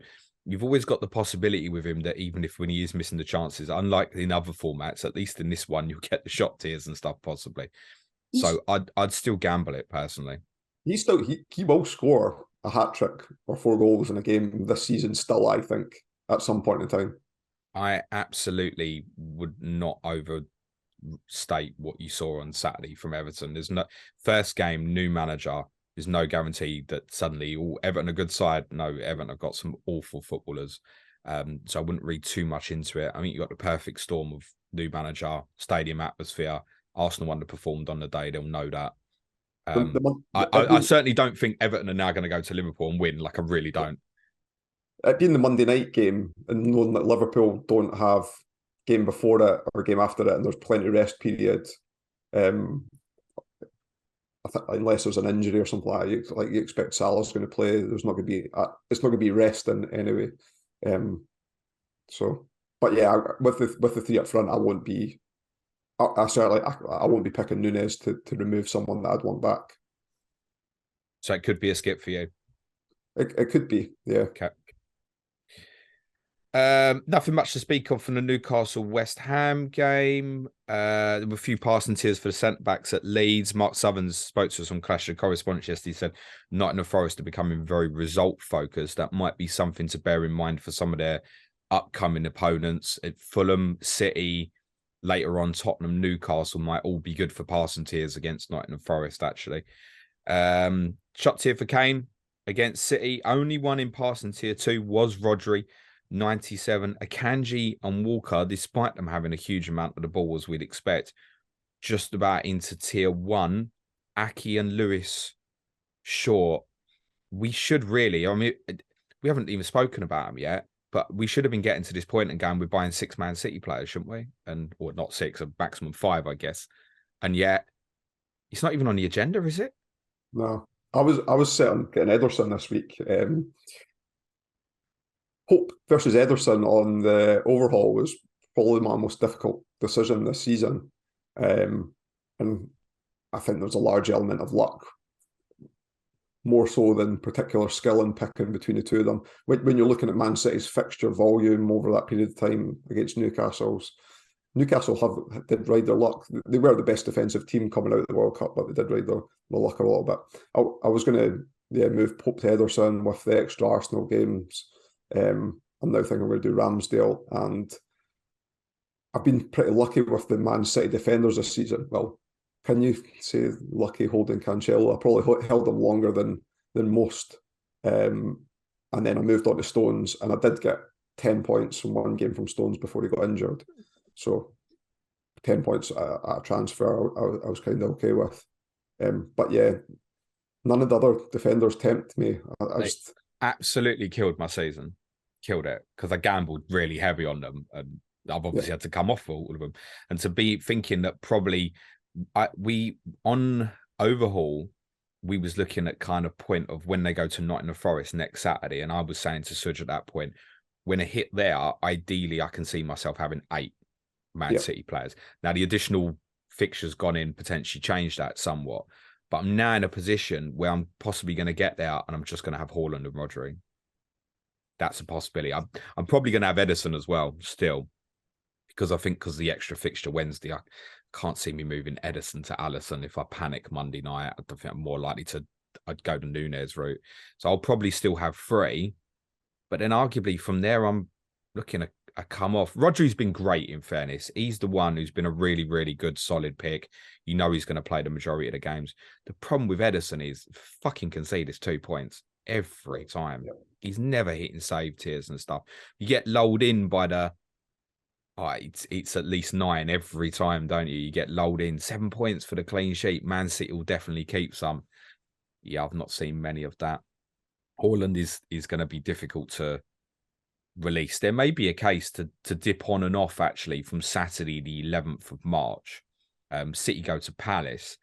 you've always got the possibility with him that even if when he is missing the chances, unlike in other formats, at least in this one, you'll get the shot tiers and stuff possibly. So I'd still gamble it personally.
He will score a hat-trick or 4 goals in a game this season still, I think, at some point in time.
I absolutely would not overstate what you saw on Saturday from Everton. There's no first game, new manager. There's no guarantee that suddenly Everton a good side. No, Everton have got some awful footballers. So I wouldn't read too much into it. I mean, you got the perfect storm of new manager, stadium atmosphere. Arsenal underperformed on the day. They'll know that. I certainly don't think Everton are now going to go to Liverpool and win. Like, I really don't.
It being the Monday night game and knowing that Liverpool don't have game before it or game after it, and there's plenty of rest period. Unless there's an injury or something like that, you expect Salah's going to play. There's not going to be it's not going to be resting anyway. So, but yeah, with the three up front, I won't be. I certainly I won't be picking Nunes to remove someone that I'd want back.
So it could be a skip for you.
It could be, yeah.
Okay. Nothing much to speak of from the Newcastle West Ham game. There were a few passing tears for the centre backs at Leeds. Mark Southerns spoke to us on Clash of Correspondents yesterday. He said Nottingham Forest are becoming very result focused. That might be something to bear in mind for some of their upcoming opponents. At Fulham, City, later on Tottenham, Newcastle might all be good for passing tiers against Nottingham Forest, actually. Shot tier for Kane against City. Only one in passing tier 2 was Rodri. 97. Akanji and Walker, despite them having a huge amount of the ball as we'd expect, just about into tier 1. Aki and Lewis short. We should really, I mean, we haven't even spoken about them yet, but we should have been getting to this point and going, we're buying 6 Man City players, shouldn't we? Or not 6, a maximum 5, I guess. And yet, it's not even on the agenda, is it?
No. I was set on getting Ederson this week. Hope versus Ederson on the overhaul was probably my most difficult decision this season. And I think there's a large element of luck, more so than particular skill in picking between the two of them. When you're looking at Man City's fixture volume over that period of time against Newcastle did ride their luck. They were the best defensive team coming out of the World Cup, but they did ride their luck a little bit. I was going to move Pope to Ederson with the extra Arsenal games. I'm now thinking I'm going to do Ramsdale, and I've been pretty lucky with the Man City defenders this season. Well, can you say lucky holding Cancelo? I probably held him longer than most, and then I moved on to Stones, and I did get 10 points from one game from Stones before he got injured. So 10 points at a transfer I was kind of okay with. But yeah, none of the other defenders tempt me. I just
absolutely killed my season. Killed it because I gambled really heavy on them, and I've obviously had to come off for all of them. And to be thinking that probably we on overhaul, we was looking at kind of point of when they go to Nottingham Forest next Saturday, and I was saying to Suj at that point, when I hit there, ideally I can see myself having 8 Man City players. Now the additional fixtures gone in potentially changed that somewhat. But I'm now in a position where I'm possibly going to get there and I'm just going to have Haaland and Rodri. That's a possibility. I'm probably going to have Ederson as well still. Because I think because the extra fixture Wednesday, I can't see me moving Ederson to Alisson. If I panic Monday night, I think I'm more likely I'd go the Nunes route. So I'll probably still have 3. But then arguably from there, I'm looking at a come off. Rodri's been great, in fairness. He's the one who's been a really, really good, solid pick. You know he's going to play the majority of the games. The problem with Ederson is fucking concede his 2 points every time. Yep. He's never hitting save tiers and stuff. You get lulled in by the, it's at least 9 every time, don't you? You get lulled in. 7 points for the clean sheet. Man City will definitely keep some. Yeah, I've not seen many of that. Haaland is going to be difficult to release. There may be a case to dip on and off actually from Saturday the 11th of March. City go to Palace.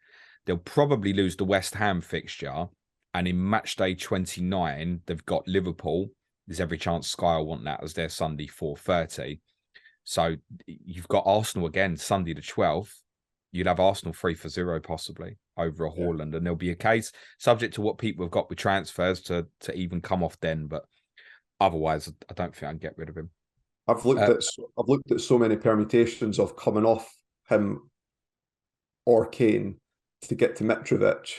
They'll probably lose the West Ham fixture, and in match day 29 they've got Liverpool. There's every chance Sky will want that as their Sunday 4:30. So you've got Arsenal again Sunday the 12th. You'd have Arsenal 3-0 possibly over a Haaland, and there'll be a case subject to what people have got with transfers to even come off then, but otherwise, I don't think I can get rid of him.
I've looked at so many permutations of coming off him or Kane to get to Mitrovic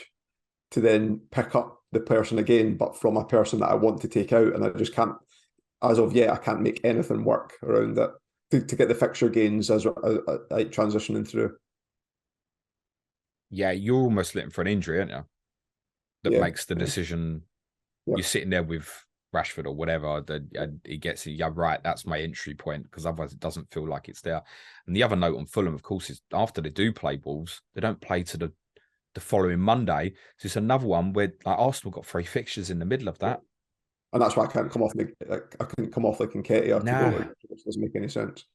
to then pick up the person again, but from a person that I want to take out, and I just can't. As of yet, I can't make anything work around it to get the fixture gains as transitioning through.
Yeah, you're almost looking for an injury, aren't you? That makes the decision. You're sitting there with Rashford or whatever, and he gets it. Yeah, right. That's my entry point, because otherwise it doesn't feel like it's there. And the other note on Fulham, of course, is after they do play Wolves, they don't play to the following Monday. So it's another one where Arsenal got 3 fixtures in the middle of that,
and that's why I can't come off. I couldn't come off like Nketiah to go. It doesn't make any sense.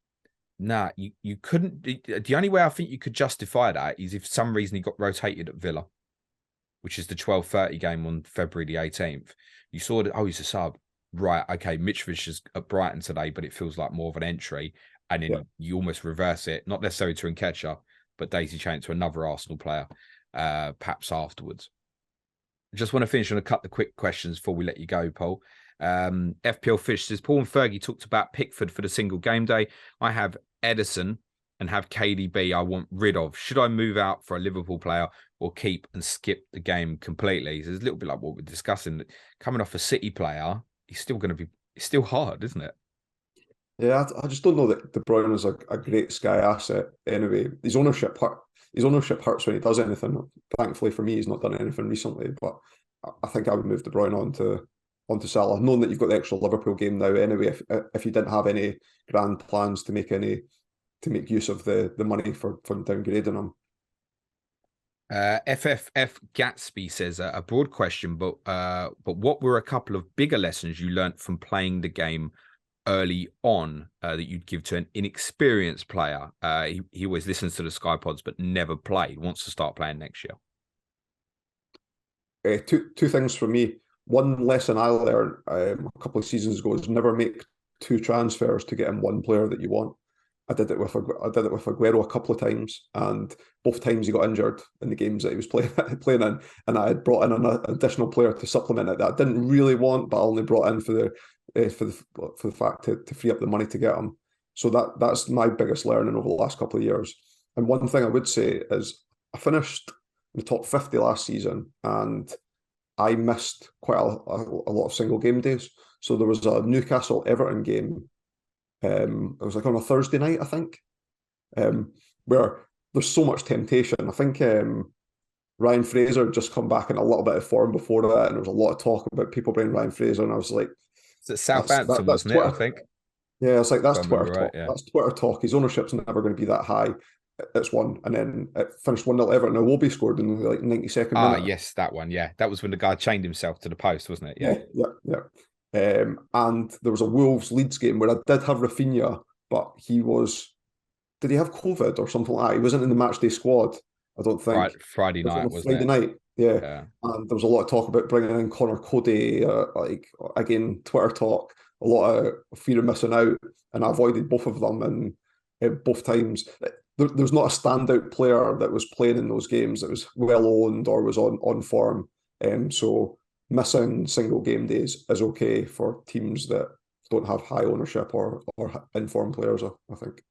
Nah, you couldn't. The only way I think you could justify that is if for some reason he got rotated at Villa, which is the 12:30 game on February the 18th. You saw that, oh, he's a sub. Right, okay, Mitrovic is at Brighton today, but it feels like more of an entry. And then
Yeah.
you almost reverse it, not necessarily to Nketiah, but daisy chain to another Arsenal player, perhaps afterwards. I just want to finish on a couple of quick questions before we let you go, Paul. FPL Fish says, Paul and Fergie talked about Pickford for the single game day. I have Edison and have KDB I want rid of. Should I move out for a Liverpool player or keep and skip the game completely? So it's a little bit like what we're discussing. Coming off a City player, he's still going to be, it's still hard, isn't it?
Yeah, I just don't know that De Bruyne is a great Sky asset anyway. His ownership hurts when he does anything. Thankfully for me, he's not done anything recently, but I think I would move De Bruyne onto Salah, knowing that you've got the extra Liverpool game now anyway. If you didn't have any grand plans to make use of the money for downgrading him.
FFF Gatsby says a broad question, but what were a couple of bigger lessons you learnt from playing the game early on that you'd give to an inexperienced player? He always listens to the Sky Pods, but never played. Wants to start playing next year.
Two things for me. One lesson I learned a couple of seasons ago is never make two transfers to get in one player that you want. I did it with Aguero a couple of times, and both times he got injured in the games that he was playing in, and I had brought in an additional player to supplement it that I didn't really want, but I only brought in for the fact to free up the money to get him. So that's my biggest learning over the last couple of years. And one thing I would say is I finished in the top 50 last season, and I missed quite a lot of single game days. So there was a Newcastle Everton game. It was like on a Thursday night, I think, where there's so much temptation. I think Ryan Fraser had just come back in a little bit of form before that, and there was a lot of talk about people bringing Ryan Fraser, and I was like,
it's Southampton, wasn't it? I think.
Yeah, it's like that's Twitter talk.
Right, yeah.
That's Twitter talk. His ownership's never going to be that high. It's one, and then it finished 1-0 Everton. Now Wobie scored in the 92nd minute.
Ah, yes, that one. Yeah, that was when the guy chained himself to the post, wasn't it?
Yeah. And there was a Wolves Leeds game where I did have Rafinha, but did he have COVID or something like that? He wasn't in the matchday squad, I don't think.
Friday night, wasn't
Friday night, yeah. And there was a lot of talk about bringing in Connor Cody, again, Twitter talk, a lot of fear of missing out, and I avoided both of them, and both times. There's not a standout player that was playing in those games that was well owned or was on form. So missing single game days is okay for teams that don't have high ownership or informed players, I think.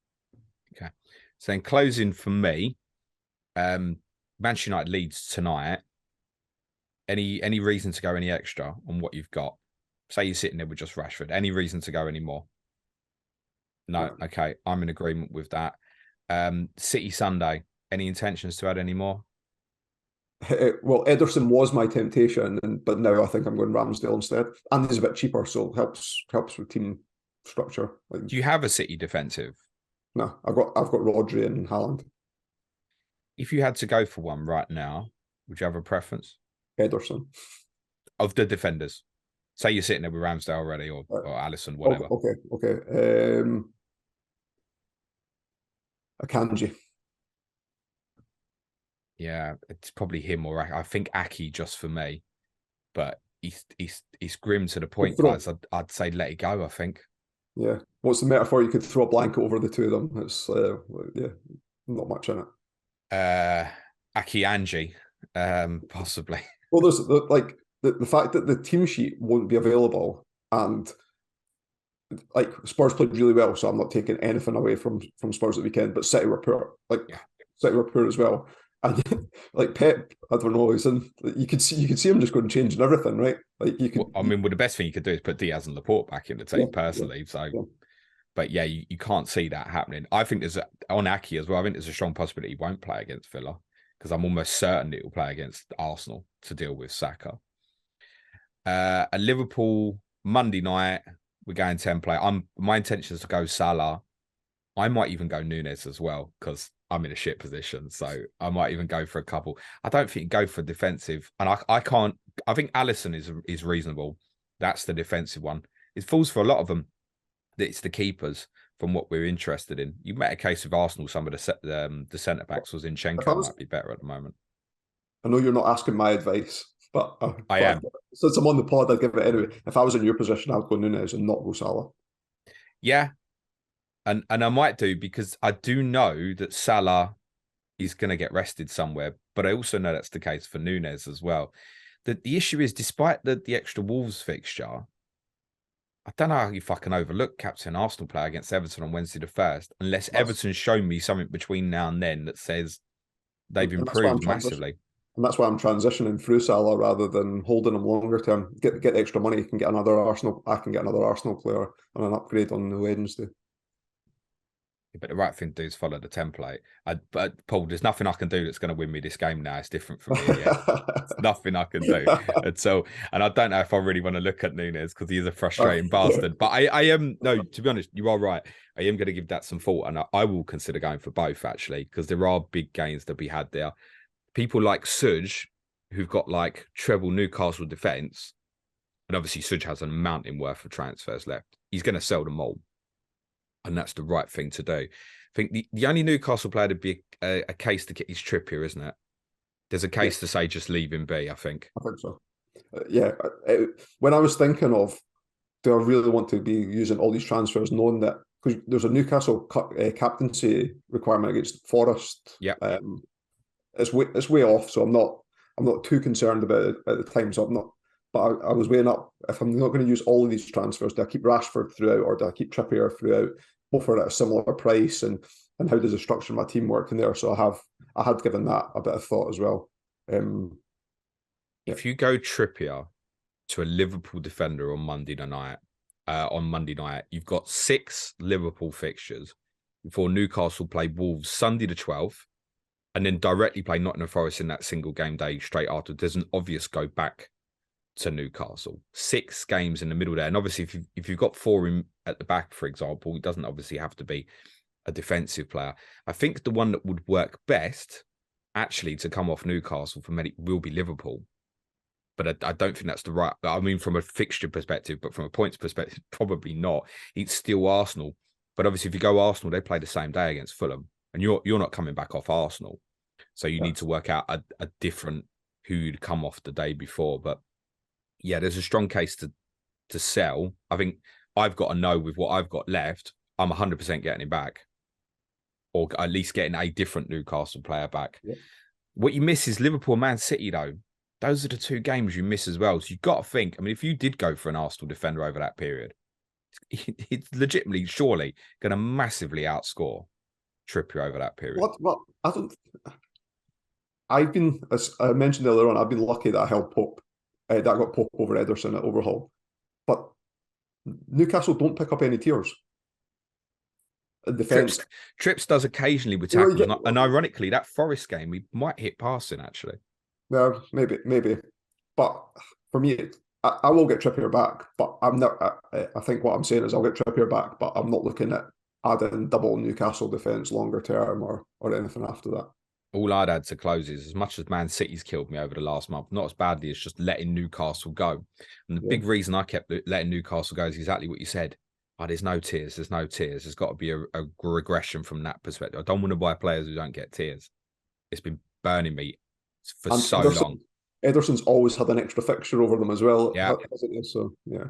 Okay. So in closing for me, Manchester United leads tonight. Any reason to go any extra on what you've got? Say you're sitting there with just Rashford. Any reason to go any more? No. Okay. I'm in agreement with that. City Sunday. Any intentions to add any more?
Well, Ederson was my temptation, but now I think I'm going Ramsdale instead. And he's a bit cheaper, so helps with team structure.
Do you have a City defensive?
No, I've got Rodri and Haaland.
If you had to go for one right now, would you have a preference?
Ederson.
Of the defenders. Say you're sitting there with Ramsdale already or Alisson, whatever.
Okay. Akanji.
Yeah, it's probably him or I think Aki just for me, but he's grim to the point, guys. I'd say let it go. I think.
Yeah, what's the metaphor? You could throw a blanket over the two of them. It's not much in it.
Aki Angie, possibly.
Well, there's the fact that the team sheet won't be available, and like Spurs played really well, so I'm not taking anything away from Spurs at the weekend. But City were poor, City were poor as well. And like Pep, I don't know, you could see him just going and changing everything, right? Like you could.
Well, the best thing you could do is put Diaz and Laporte back in the team personally. Yeah, so, yeah. But yeah, you can't see that happening. I think on Aki as well. I think there's a strong possibility he won't play against Villa because I'm almost certain it will play against Arsenal to deal with Saka. A Liverpool Monday night, we're going 10 play. My intention is to go Salah. I might even go Nunes as well because I'm in a shit position, so I might even go for a couple. I don't think go for defensive, and I can't. I think Alisson is reasonable. That's the defensive one. It falls for a lot of them. It's the keepers from what we're interested in. You met a case of Arsenal. Some of the centre backs was Zinchenko might be better at the moment.
I know you're not asking my advice, but
I am.
Since I'm on the pod, I'd give it anyway. If I was in your position, I'd go Nunez and not go Salah.
Yeah, and I might do, because I do know that Salah is going to get rested somewhere, but I also know that's the case for Nunez as well. The issue is, despite the extra Wolves fixture, I don't know if I can overlook captain Arsenal player against Everton on Wednesday the 1st, unless Everton show me something between now and then that says they've improved massively.
And that's why I'm transitioning through Salah rather than holding him longer term. Get the extra money, you can get another Arsenal. I can get another Arsenal player and an upgrade on the Wednesday.
But the right thing to do is follow the template. But Paul, there's nothing I can do that's going to win me this game now. It's different from me. Yeah, nothing I can do at all. And I don't know if I really want to look at Nunez because he is a frustrating bastard. But I am no. To be honest, you are right. I am going to give that some thought, and I will consider going for both actually, because there are big gains to be had there. People like Suj, who've got like treble Newcastle defence, and obviously Suj has a mountain worth of transfers left. He's going to sell them all. And that's the right thing to do. I think the only Newcastle player to be a case to get is Trippier, isn't it? There's a case to say just leave him be, I think.
I think so. When I was thinking of, do I really want to be using all these transfers, knowing that, because there's a Newcastle captaincy requirement against Forest.
Yeah.
It's way off, so I'm not too concerned about it at the time. So I'm not. But I was weighing up, if I'm not going to use all of these transfers, do I keep Rashford throughout or do I keep Trippier throughout? Both are at a similar price, and how does the structure of my team work in there? So I had given that a bit of thought as well.
If you go Trippier to a Liverpool defender on Monday night, you've got 6 Liverpool fixtures before Newcastle play Wolves Sunday the 12th, and then directly play Nottingham Forest in that single game day straight after. There's an obvious go back to Newcastle. 6 games in the middle there, and obviously if you've got 4 in at the back, for example, it doesn't obviously have to be a defensive player. I think the one that would work best actually to come off Newcastle for many will be Liverpool, but I don't think that's the right. I mean, from a fixture perspective, but from a points perspective, probably not. It's still Arsenal, but obviously if you go Arsenal, they play the same day against Fulham, and you're not coming back off Arsenal, so you need to work out a different who'd come off the day before. But yeah, there's a strong case to sell. I think I've got to know with what I've got left, I'm 100% getting him back, or at least getting a different Newcastle player back. Yeah. What you miss is Liverpool and Man City, though. Those are the 2 games you miss as well. So you've got to think, I mean, if you did go for an Arsenal defender over that period, it's legitimately, surely going to massively outscore Trippier over that period.
Well, I've been, as I mentioned earlier on, I've been lucky that I held Pope. That got Pope over Ederson at Overhaul. But Newcastle don't pick up any tiers.
Trips does occasionally with tackles, and ironically, that Forest game, we might hit passing, actually.
Yeah, maybe. But for me, I will get Trippier back, but I'm not. I think what I'm saying is I'll get Trippier back, but I'm not looking at adding double Newcastle defence longer term or anything after that.
All I'd add to close is, as much as Man City's killed me over the last month, not as badly as just letting Newcastle go. And the big reason I kept letting Newcastle go is exactly what you said. Oh, there's no tiers. There's no tiers. There's got to be a regression from that perspective. I don't want to buy players who don't get tiers. It's been burning me for so long.
Ederson's always had an extra fixture over them as well.
Yeah.
So, yeah.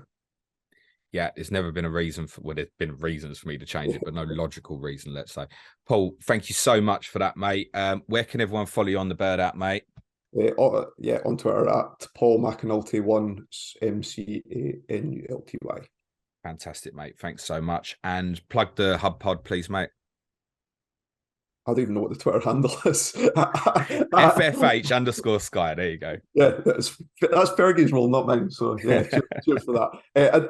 Yeah, there's never been a reason for, well, there's been reasons for me to change it, but no logical reason, let's say. Paul, thank you so much for that, mate. Where can everyone follow you on the bird at, mate?
On Twitter at Paul McAnulty 1 MCANULTY.
Fantastic, mate. Thanks so much. And plug the Hub Pod, please, mate.
I don't even know what the Twitter handle is.
FFH_Sky. There you go.
Yeah, that's Fergie's role, not mine. So yeah, cheers for that.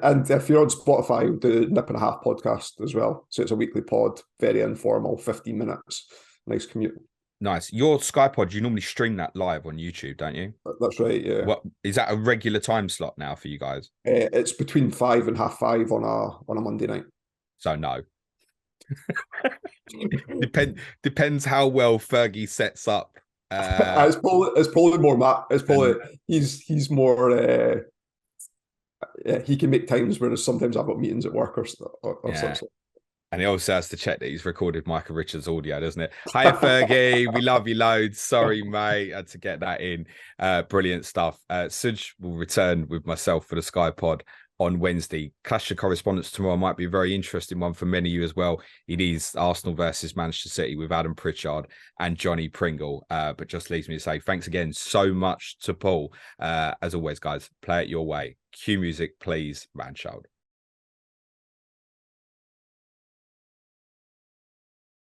And if you're on Spotify, we do Nip and a Half podcast as well. So it's a weekly pod, very informal, 15 minutes. Nice commute.
Nice. Your Sky Pod, you normally stream that live on YouTube, don't you?
That's right, yeah.
What is that, a regular time slot now for you guys?
It's between 5 and 5:30 on a Monday night.
So no. Depends how well Fergie sets up.
It's probably more Matt. It's probably he's more. He can make times, whereas sometimes I've got meetings at work or something.
And he also has to check that he's recorded Michael Richards' audio, doesn't it? Hi, Fergie. We love you loads. Sorry, mate. Had to get that in. Brilliant stuff. Suj will return with myself for the Sky Pod on Wednesday. Clash of Correspondents tomorrow might be a very interesting one for many of you as well. It is Arsenal versus Manchester City with Adam Pritchard and Johnny Pringle. But just leaves me to say thanks again so much to Paul. As always, guys, play it your way. Cue music, please, Manchild.